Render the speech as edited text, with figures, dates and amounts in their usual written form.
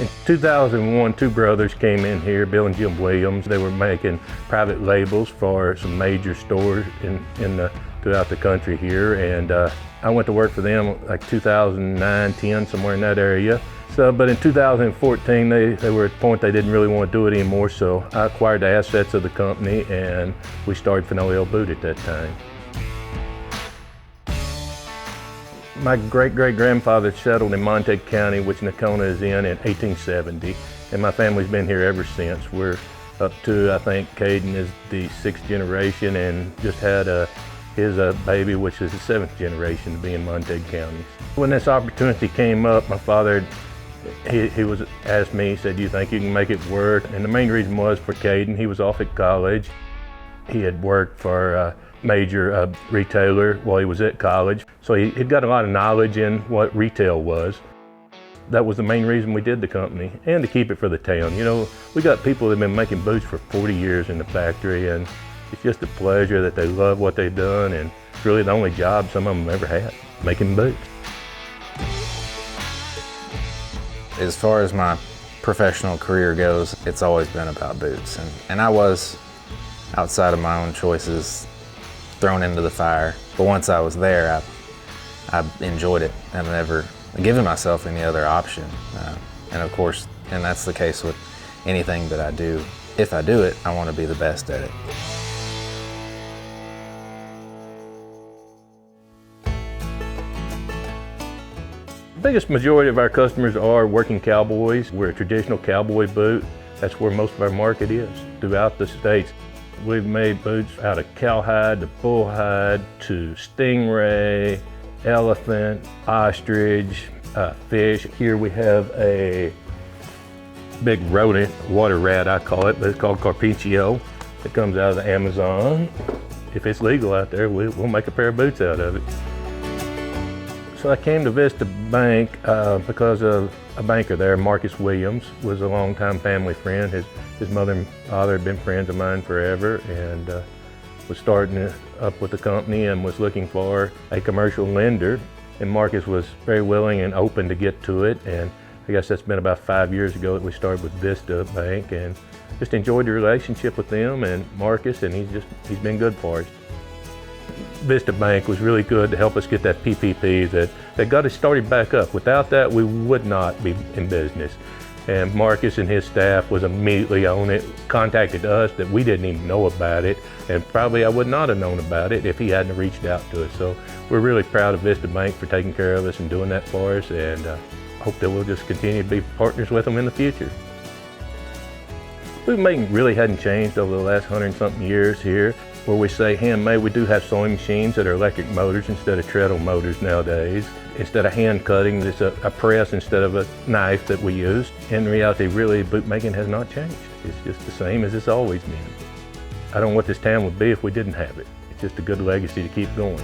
In 2001, two brothers came in here, Bill and Jim Williams. They were making private labels for some major stores throughout the country here, and I went to work for them like 2009, 10, somewhere in that area. But in 2014, they were at the point they didn't really want to do it anymore, so I acquired the assets of the company and we started Fenoglio Boot at that time. My great-great-grandfather settled in Montague County, which Nocona is in 1870, and my family's been here ever since. We're up to, I think, Caden is the 6th generation and just had his baby, which is the 7th generation to be in Montague County. When this opportunity came up, my father, he asked me, he said, "Do you think you can make it work?" And the main reason was for Caden. He was off at college. He had worked for a major retailer while he was at college, so he'd got a lot of knowledge in what retail was. That was the main reason we did the company, and to keep it for the town. You know, we got people that have been making boots for 40 years in the factory, and it's just a pleasure that they love what they've done, and it's really the only job some of them ever had, making boots. As far as my professional career goes, it's always been about boots, and I was, outside of my own choices, thrown into the fire. But once I was there, I enjoyed it and never given myself any other option. And of course, and that's the case with anything that I do. If I do it, I want to be the best at it. The biggest majority of our customers are working cowboys. We're a traditional cowboy boot. That's where most of our market is throughout the states. We've made boots out of cowhide to bullhide to stingray, elephant, ostrich, fish. Here we have a big rodent, water rat I call it, but it's called carpincho. It comes out of the Amazon. If it's legal out there, we'll make a pair of boots out of it. So I came to Vista Bank because of a banker there, Marcus Williams, was a longtime family friend. His mother and father had been friends of mine forever, and was starting up with the company and was looking for a commercial lender. And Marcus was very willing and open to get to it. And I guess that's been about 5 years ago that we started with Vista Bank, and just enjoyed the relationship with them and Marcus, and he's been good for us. Vista Bank was really good to help us get that PPP that got us started back up. Without that, we would not be in business. And Marcus and his staff was immediately on it, contacted us that we didn't even know about it, and probably I would not have known about it if he hadn't reached out to us. So we're really proud of Vista Bank for taking care of us and doing that for us, and hope that we'll just continue to be partners with them in the future. Boot making really hadn't changed over the last 100-something years here. Where we say handmade, we do have sewing machines that are electric motors instead of treadle motors nowadays. Instead of hand cutting, it's a press instead of a knife that we use. In reality, really, boot making has not changed. It's just the same as it's always been. I don't know what this town would be if we didn't have it. It's just a good legacy to keep going.